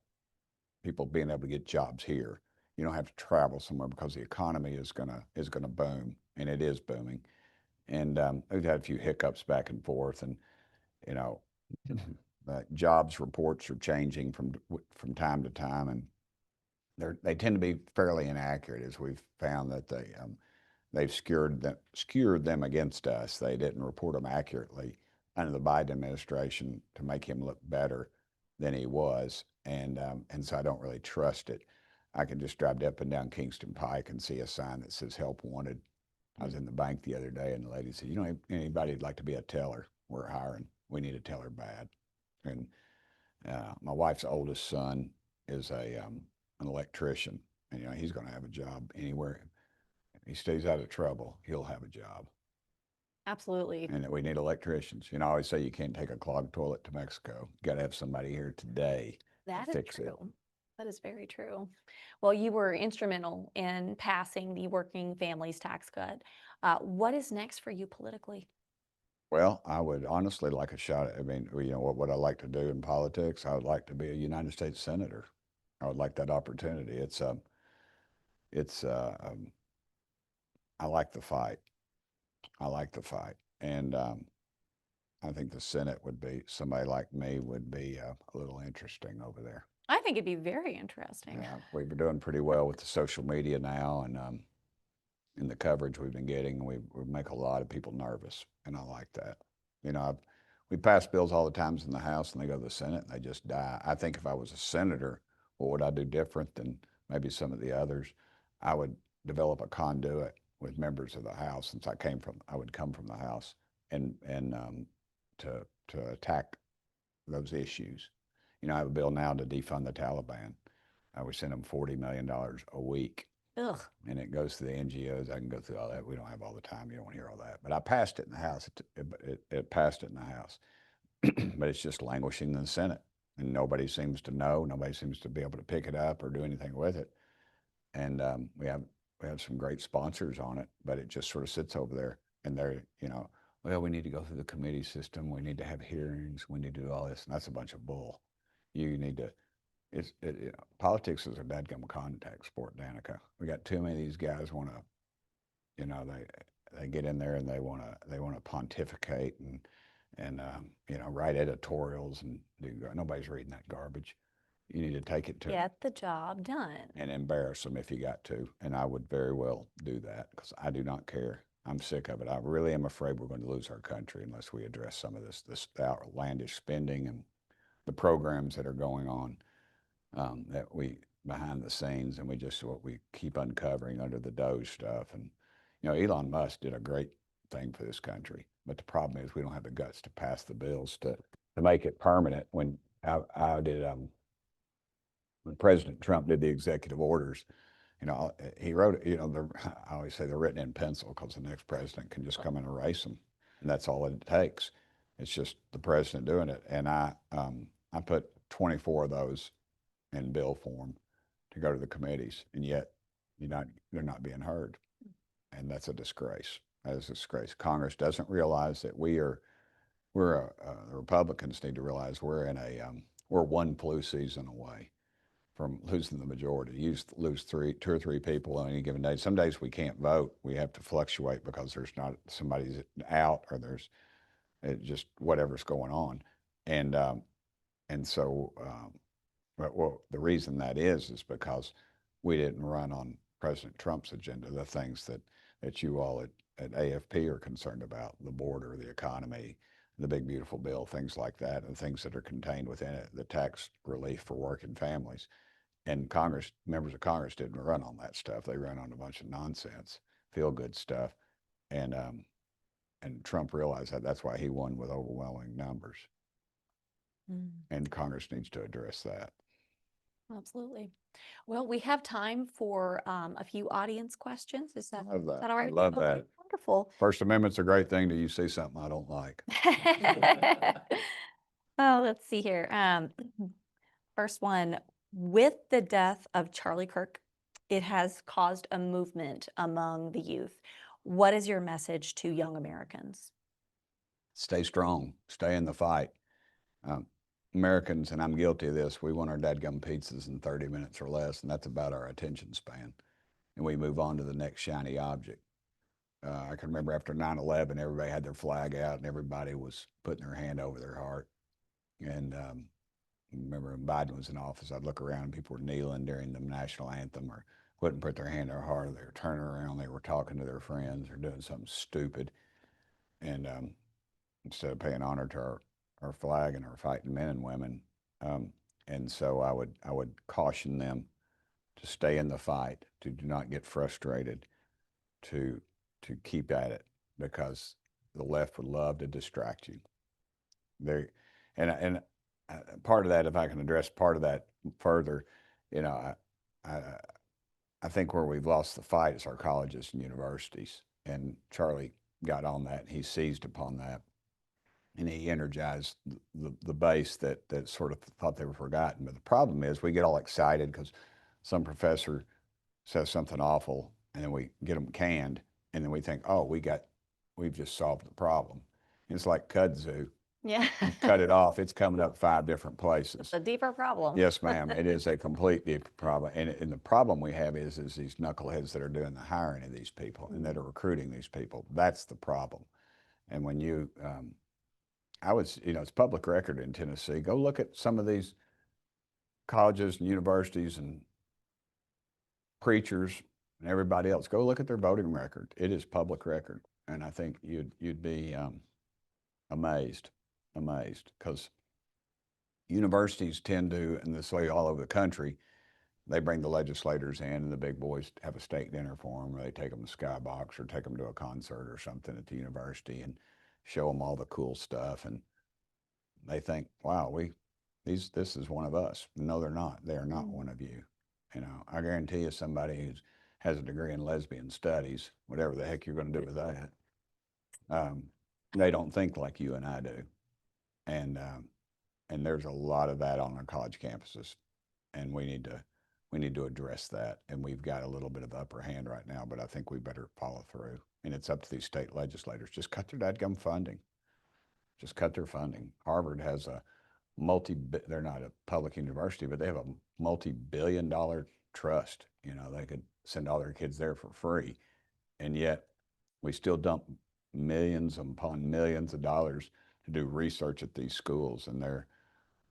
Speaker 2: people being able to get jobs here. You don't have to travel somewhere because the economy is gonna boom, and it is booming. And we've had a few hiccups back and forth, and you know, jobs reports are changing from time to time, and they tend to be fairly inaccurate, as we've found that they've skewed them against us. They didn't report them accurately under the Biden administration to make him look better than he was, and so I don't really trust it. I can just drive up and down Kingston Pike and see a sign that says "Help Wanted." I was in the bank the other day, and the lady said, "You know, anybody would like to be a teller? We're hiring. We need a teller bad." And my wife's oldest son is an electrician, and you know he's going to have a job anywhere. If he stays out of trouble, he'll have a job.
Speaker 1: Absolutely.
Speaker 2: And we need electricians. You know, I always say you can't take a clogged toilet to Mexico. You got to have somebody here today
Speaker 1: That
Speaker 2: to
Speaker 1: is
Speaker 2: fix
Speaker 1: true.
Speaker 2: it.
Speaker 1: That is very true. Well, you were instrumental in passing the working families tax cut. What is next for you politically?
Speaker 2: Well, I would honestly like a shot at, I mean, you know, what I like to do in politics, I would like to be a United States Senator. I would like that opportunity. I like the fight. I like the fight. And I think the Senate would be, somebody like me would be a little interesting over there.
Speaker 1: I think it'd be very interesting.
Speaker 2: Yeah, we've been doing pretty well with the social media now, and in the coverage we've been getting, we make a lot of people nervous, and I like that. You know, we pass bills all the times in the House, and they go to the Senate, and they just die. I think if I was a senator, what would I do different than maybe some of the others? I would develop a conduit with members of the House, since I would come from the House, and to attack those issues. You know, I have a bill now to defund the Taliban. I would send them $40 million a week.
Speaker 1: Ugh.
Speaker 2: And it goes to the NGOs. I can go through all that. We don't have all the time. You don't want to hear all that. But I passed it in the House. It passed it in the House. But it's just languishing in the Senate. And nobody seems to know. Nobody seems to be able to pick it up or do anything with it. And we have some great sponsors on it, but it just sort of sits over there. And they're, you know, well, we need to go through the committee system. We need to have hearings. We need to do all this. And that's a bunch of bull. You need to, politics is a dadgum contact sport, Danica. We got too many of these guys want to, they get in there and they want to pontificate and write editorials and nobody's reading that garbage. You need to take it to
Speaker 1: Get the job done.
Speaker 2: and embarrass them if you got to. And I would very well do that because I do not care. I'm sick of it. I really am afraid we're going to lose our country unless we address some of this outlandish spending and the programs that are going on that we behind the scenes, and what we keep uncovering under the Doge stuff. And Elon Musk did a great thing for this country, but the problem is we don't have the guts to pass the bills to make it permanent. When when President Trump did the executive orders, he wrote, I always say they're written in pencil because the next president can just come and erase them. And that's all it takes. It's just the president doing it. And I put 24 of those in bill form to go to the committees, and yet they're not being heard. And that's a disgrace. That is a disgrace. Congress doesn't realize that the Republicans need to realize we're one flu season away from losing the majority. You lose two or three people on any given day. Some days we can't vote. We have to fluctuate because there's not somebody's out or there's just whatever's going on. And so, well, the reason that is because we didn't run on President Trump's agenda, the things that you all at AFP are concerned about, the border, the economy, the big beautiful bill, things like that, and things that are contained within it, the tax relief for working families. And members of Congress didn't run on that stuff. They ran on a bunch of nonsense, feel-good stuff. And Trump realized that. That's why he won with overwhelming numbers. And Congress needs to address that.
Speaker 1: Absolutely. Well, we have time for a few audience questions. Is that,
Speaker 2: I love that.
Speaker 1: is that all right?
Speaker 2: I love
Speaker 1: Okay,
Speaker 2: that.
Speaker 1: wonderful.
Speaker 2: First Amendment's a great thing till you see something I don't like.
Speaker 1: Oh, let's see here. First one, with the death of Charlie Kirk, it has caused a movement among the youth. What is your message to young Americans?
Speaker 2: Stay strong. Stay in the fight. Americans, and I'm guilty of this, we want our dadgum pizzas in 30 minutes or less, and that's about our attention span. And we move on to the next shiny object. I can remember after 9/11, everybody had their flag out and everybody was putting their hand over their heart. And remember when Biden was in office, I'd look around and people were kneeling during the national anthem or wouldn't put their hand on their heart, or they were turning around, they were talking to their friends or doing something stupid. And instead of paying honor to our flag and our fighting men and women. And so I would caution them to stay in the fight, to do not get frustrated, to keep at it, because the left would love to distract you. Part of that, if I can address part of that further, I think where we've lost the fight is our colleges and universities. And Charlie got on that, and he seized upon that. And he energized the base that sort of thought they were forgotten. But the problem is we get all excited because some professor says something awful, and then we get them canned, and then we think, oh, we've just solved the problem. It's like kudzu.
Speaker 1: Yeah.
Speaker 2: You cut it off, it's coming up 5 different places.
Speaker 1: It's a deeper problem.
Speaker 2: Yes, ma'am. It is a complete deep problem. And the problem we have is these knuckleheads that are doing the hiring of these people and that are recruiting these people. That's the problem. And when you, it's public record in Tennessee. Go look at some of these colleges and universities and preachers and everybody else. Go look at their voting record. It is public record. And I think you'd be amazed, because universities tend to, and this way all over the country, they bring the legislators in and the big boys have a steak dinner for them, or they take them to Skybox or take them to a concert or something at the university and show them all the cool stuff. And they think, wow, this is one of us. No, they're not. They are not one of you. I guarantee you somebody who has a degree in lesbian studies, whatever the heck you're going to do with that, they don't think like you and I do. And there's a lot of that on our college campuses, and we need to address that. And we've got a little bit of the upper hand right now, but I think we better follow through. And it's up to these state legislators. Just cut their dadgum funding. Just cut their funding. Harvard has a they're not a public university, but they have a multi-billion-dollar trust. You know, they could send all their kids there for free. And yet we still dump millions upon millions of dollars to do research at these schools, and they're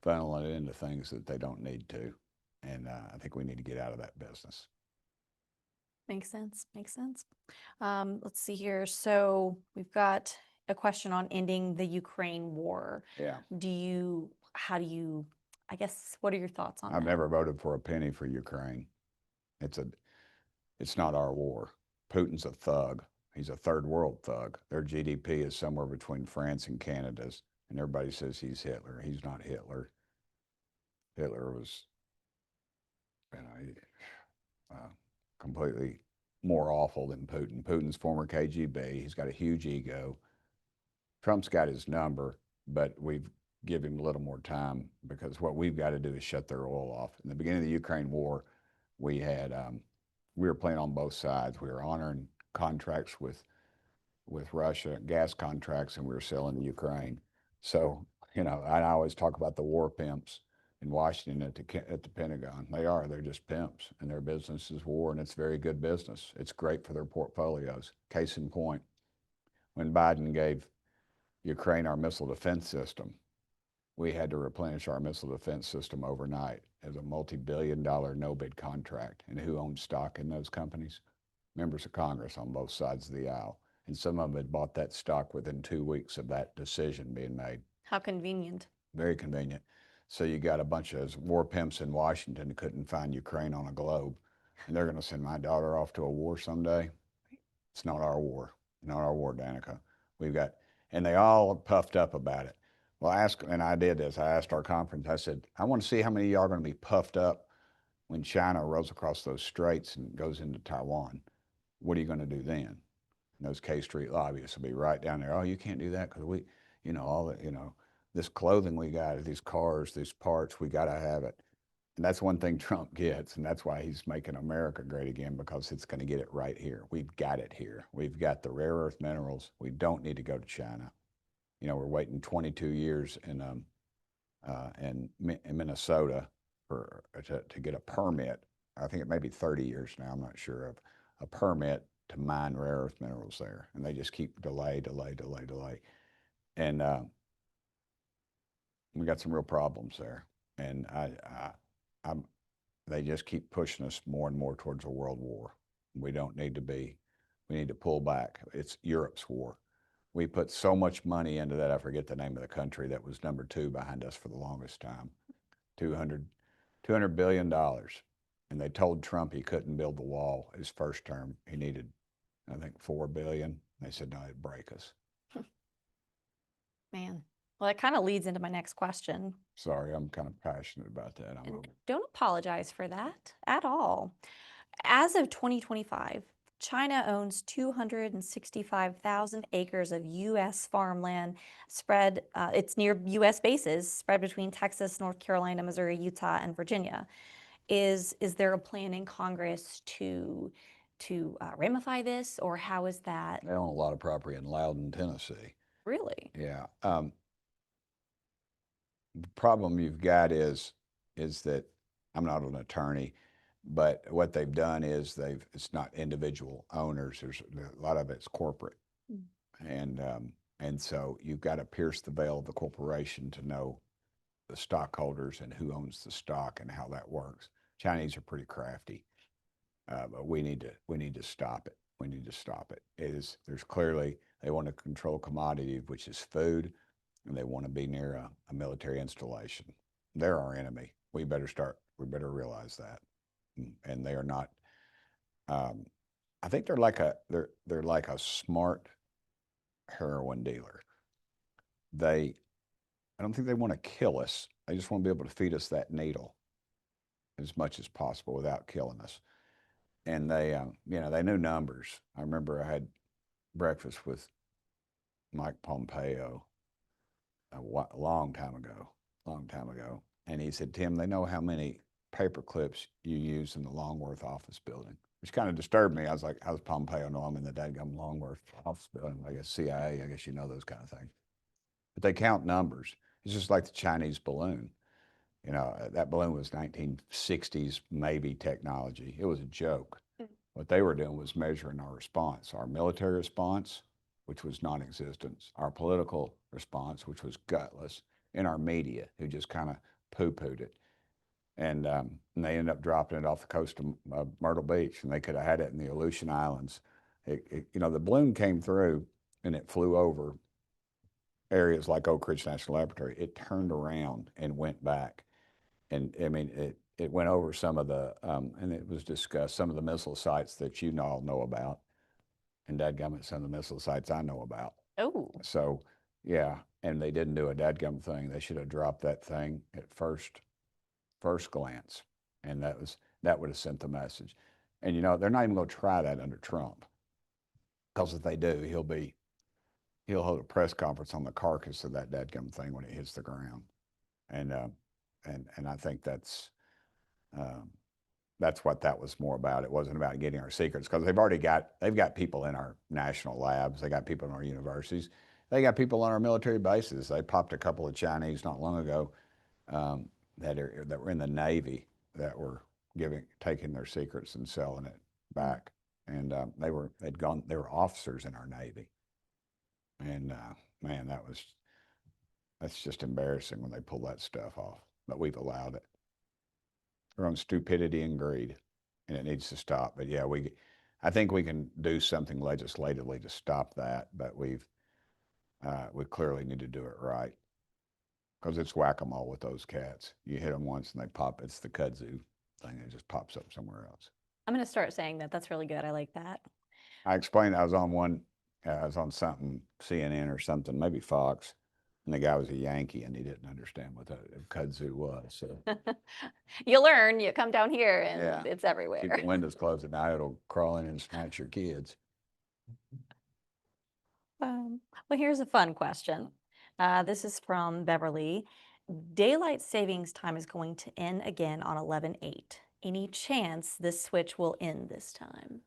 Speaker 2: funneling it into things that they don't need to. And I think we need to get out of that business.
Speaker 1: Makes sense. Makes sense. Let's see here. So we've got a question on ending the Ukraine war.
Speaker 2: Yeah.
Speaker 1: I guess, what are your thoughts on
Speaker 2: I've
Speaker 1: that?
Speaker 2: never voted for a penny for Ukraine. It's not our war. Putin's a thug. He's a third world thug. Their GDP is somewhere between France and Canada's, and everybody says he's Hitler. He's not Hitler. Hitler was, completely more awful than Putin. Putin's former KGB. He's got a huge ego. Trump's got his number, but we've given him a little more time because what we've got to do is shut their oil off. In the beginning of the Ukraine war, we were playing on both sides. We were honoring contracts with Russia, gas contracts, and we were selling to Ukraine. So, I always talk about the war pimps in Washington at the Pentagon. They're just pimps, and their business is war, and it's very good business. It's great for their portfolios. Case in point, when Biden gave Ukraine our missile defense system, we had to replenish our missile defense system overnight as a multi-billion-dollar no-bid contract. And who owns stock in those companies? Members of Congress on both sides of the aisle. And some of them had bought that stock within 2 weeks of that decision being made.
Speaker 1: How convenient.
Speaker 2: Very convenient. So you got a bunch of war pimps in Washington who couldn't find Ukraine on a globe, and they're going to send my daughter off to a war someday. It's not our war. Not our war, Danika. And they all puffed up about it. Well, and I did this. I asked our conference, I said, I want to see how many of y'all are going to be puffed up when China rolls across those straits and goes into Taiwan. What are you going to do then? And those K Street lobbyists will be right down there. Oh, you can't do that because this clothing we got, these cars, these parts, we got to have it. And that's one thing Trump gets, and that's why he's making America great again, because it's going to get it right here. We've got it here. We've got the rare earth minerals. We don't need to go to China. We're waiting 22 years in Minnesota to get a permit. I think it may be 30 years now, I'm not sure, of a permit to mine rare earth minerals there. And they just keep delay. And we got some real problems there. And they just keep pushing us more and more towards a world war. We need to pull back. It's Europe's war. We put so much money into that, I forget the name of the country that was number 2 behind us for the longest time, $200 billion. And they told Trump he couldn't build the wall his first term. He needed, I think, $4 billion. They said, no, it'd break us.
Speaker 1: Man. Well, that kind of leads into my next question.
Speaker 2: Sorry, I'm kind of passionate about that.
Speaker 1: Don't apologize for that at all. As of 2025, China owns 265,000 acres of U.S. farmland spread, it's near U.S. bases, spread between Texas, North Carolina, Missouri, Utah, and Virginia. Is there a plan in Congress to ramify this, or how is that?
Speaker 2: They own a lot of property in Loudon, Tennessee.
Speaker 1: Really?
Speaker 2: Yeah. The problem you've got is that I'm not an attorney, but what they've done is it's not individual owners. There's a lot of it's corporate. And so you've got to pierce the veil of the corporation to know the stockholders and who owns the stock and how that works. Chinese are pretty crafty, but we need to stop it. We need to stop it. There's clearly, they want to control commodity, which is food, and they want to be near a military installation. They're our enemy. We better realize that. And they are not, I think they're like a smart heroin dealer. I don't think they want to kill us. They just want to be able to feed us that needle as much as possible without killing us. And they knew numbers. I remember I had breakfast with Mike Pompeo a long time ago. And he said, Tim, they know how many paper clips you use in the Longworth office building, which kind of disturbed me. I was like, how does Pompeo know I'm in the dadgum Longworth office building? I guess CIA, I guess you know those kind of things. But they count numbers. It's just like the Chinese balloon. You know, that balloon was 1960s maybe technology. It was a joke. What they were doing was measuring our response, our military response, which was non-existent, our political response, which was gutless, and our media, who just kind of poo-pooed it. And they ended up dropping it off the coast of Myrtle Beach, and they could have had it in the Aleutian Islands. You know, the balloon came through, and it flew over areas like Oak Ridge National Laboratory. It turned around and went back. And I mean, it went over some of the, and it was discussed, some of the missile sites that you all know about, and dadgummit, some of the missile sites I know about.
Speaker 1: Oh,
Speaker 2: So, yeah, and they didn't do a dadgum thing. They should have dropped that thing at first glance, and that would have sent the message. And you know, they're not even going to try that under Trump, because if they do, he'll hold a press conference on the carcass of that dadgum thing when it hits the ground, and I think um, that's what that was more about. It wasn't about getting our secrets, because they've got people in our national labs, they got people in our universities, they got people on our military bases. They popped a couple of Chinese not long ago that were in the Navy that were taking their secrets and selling it back, and they were officers in our Navy, and man, that's just embarrassing when they pull that stuff off. But we've allowed it. Their own stupidity and greed, and it needs to stop. But yeah, I think we can do something legislatively to stop that, but we clearly need to do it right, because it's whack-a-mole with those cats. You hit them once and they pop. It's the kudzu thing. It just pops up somewhere else.
Speaker 1: I'm going to start saying that. That's really good. I like that.
Speaker 2: I explained I was on something, CNN or something, maybe Fox, and the guy was a Yankee and he didn't understand what a kudzu was. So
Speaker 1: You learn, you come down here and
Speaker 2: yeah,
Speaker 1: it's
Speaker 2: keep
Speaker 1: everywhere.
Speaker 2: the windows closed at night. It'll crawl in and snatch your kids.
Speaker 1: Well, here's a fun question. This is from Beverly. Daylight savings time is going to end again on 11/8. Any chance this switch will end this time?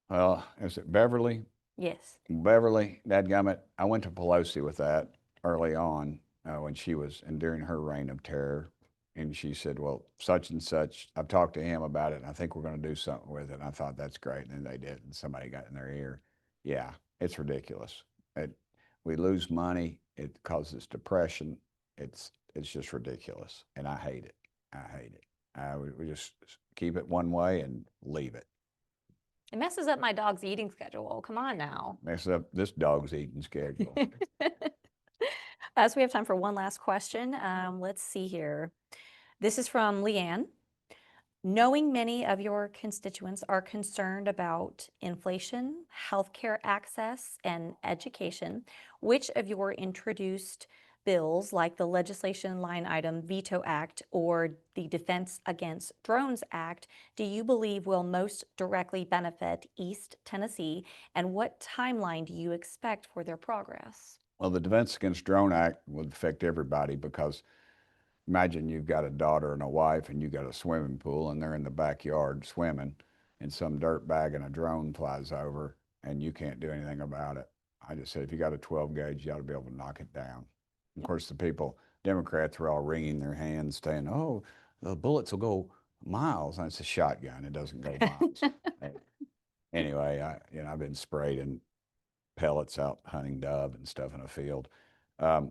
Speaker 2: Well, is it Beverly?
Speaker 1: Yes.
Speaker 2: Beverly, dadgummit, I went to Pelosi with that early on when she was, and during her reign of terror. And she said, well, such and such, I've talked to him about it, and I think we're going to do something with it. And I thought, that's great. And then they did, and somebody got in their ear. Yeah, it's ridiculous. We lose money. It causes depression. It's just ridiculous. And I hate it. I hate it. We just keep it one way and leave it.
Speaker 1: It messes up my dog's eating schedule. Come on now.
Speaker 2: Messes up this dog's eating schedule.
Speaker 1: So we have time for one last question. Let's see here. This is from Leanne. Knowing many of your constituents are concerned about inflation, healthcare access, and education, which of your introduced bills, like the legislation line item Veto Act or the Defense Against Drones Act, do you believe will most directly benefit East Tennessee, and what timeline do you expect for their progress?
Speaker 2: Well, the Defense Against Drone Act would affect everybody, because imagine you've got a daughter and a wife and you've got a swimming pool and they're in the backyard swimming and some dirt bag and a drone flies over and you can't do anything about it. I just said, if you got a 12 gauge, you ought to be able to knock it down. Of course, the Democrats were all wringing their hands saying, oh, the bullets will go miles. And it's a shotgun. It doesn't go miles. Anyway, I've been sprayed in pellets out hunting dove and stuff in a field. The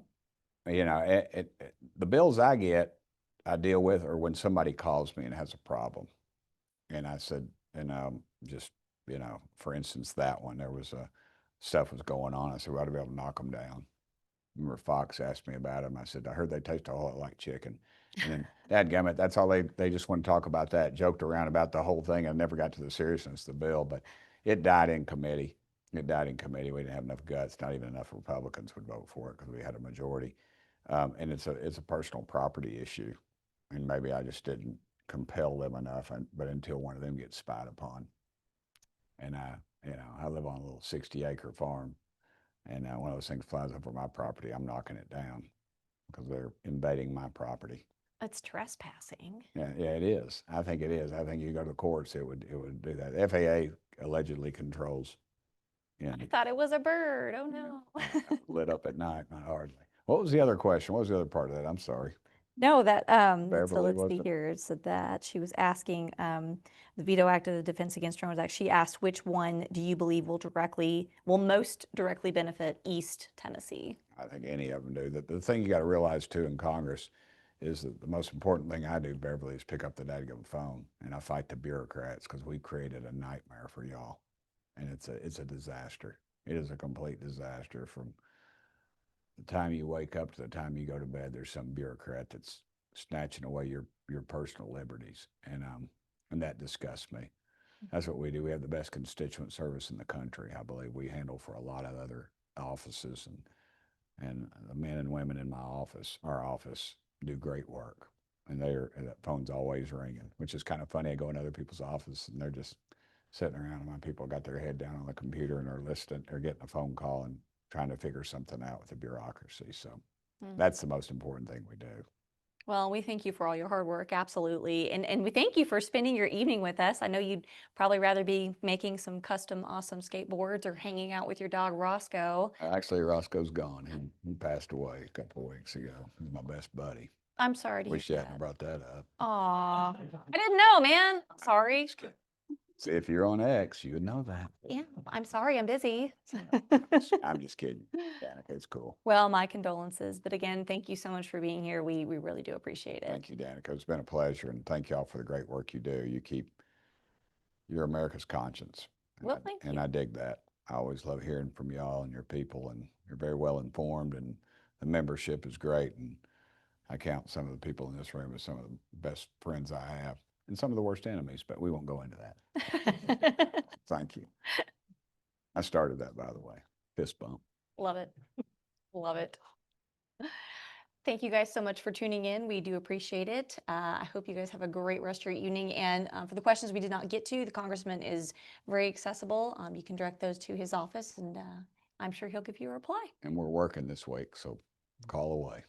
Speaker 2: bills I get, I deal with, or when somebody calls me and has a problem. And I said, just, for instance, that one, there was stuff was going on. I said, we ought to be able to knock them down. Remember Fox asked me about them. I said, I heard they taste a whole lot like chicken. And then, dadgummit, that's all they just want to talk about that, joked around about the whole thing. I never got to the seriousness of the bill, but it died in committee. It died in committee. We didn't have enough guts. Not even enough Republicans would vote for it because we had a majority. And it's a personal property issue. And maybe I just didn't compel them enough, but until one of them gets spied upon. And I live on a little 60-acre farm. And one of those things flies over my property, I'm knocking it down because they're invading my property.
Speaker 1: It's trespassing.
Speaker 2: Yeah, it is. I think it is. I think you go to the courts, it would do that. The FAA allegedly controls.
Speaker 1: I thought it was a bird. Oh no.
Speaker 2: Lit up at night, not hardly. What was the other question? What was the other part of that? I'm sorry.
Speaker 1: No, that, so
Speaker 2: Beverly,
Speaker 1: let's
Speaker 2: was
Speaker 1: see
Speaker 2: it?
Speaker 1: here. So that she was asking, the Veto Act of the Defense Against Drones Act, she asked which one do you believe will most directly benefit East Tennessee?
Speaker 2: I think any of them do. The thing you got to realize too in Congress is that the most important thing I do, Beverly, is pick up the dadgum phone and I fight the bureaucrats because we created a nightmare for y'all, and it's a disaster. It is a complete disaster from the time you wake up to the time you go to bed. There's some bureaucrat that's snatching away your personal liberties, and that disgusts me. That's what we do. We have the best constituent service in the country. I believe we handle for a lot of other offices, and the men and women in my office, our office, do great work. And that phone's always ringing, which is kind of funny. I go in other people's office and they're just sitting around, and my people got their head down on the computer and are listening or getting a phone call and trying to figure something out with the bureaucracy. So that's the most important thing we do.
Speaker 1: Well, we thank you for all your hard work, absolutely. And we thank you for spending your evening with us. I know you'd probably rather be making some custom awesome skateboards or hanging out with your dog Roscoe.
Speaker 2: Actually, Roscoe's gone. He passed away a couple of weeks ago. He's my best buddy.
Speaker 1: I'm sorry to
Speaker 2: Wish
Speaker 1: hear
Speaker 2: you hadn't
Speaker 1: that.
Speaker 2: brought that up.
Speaker 1: Aw, I didn't know, man. Sorry.
Speaker 2: See, if you're on X, you would know that.
Speaker 1: Yeah, I'm sorry, I'm busy.
Speaker 2: I'm just kidding. Danika, it's cool.
Speaker 1: Well, my condolences. But again, thank you so much for being here. We really do appreciate it.
Speaker 2: Thank you, Danika. It's been a pleasure, and thank y'all for the great work you do. You're America's conscience.
Speaker 1: Well, thank
Speaker 2: And
Speaker 1: you.
Speaker 2: I dig that. I always love hearing from y'all and your people, and you're very well informed, and the membership is great. And I count some of the people in this room as some of the best friends I have and some of the worst enemies, but we won't go into that. Thank you. I started that, by the way. Fist bump.
Speaker 1: Love it. Love it. Thank you guys so much for tuning in. We do appreciate it. I hope you guys have a great rest of your evening. And for the questions we did not get to, the congressman is very accessible. You can direct those to his office, and I'm sure he'll give you a reply.
Speaker 2: And we're working this week, so call away.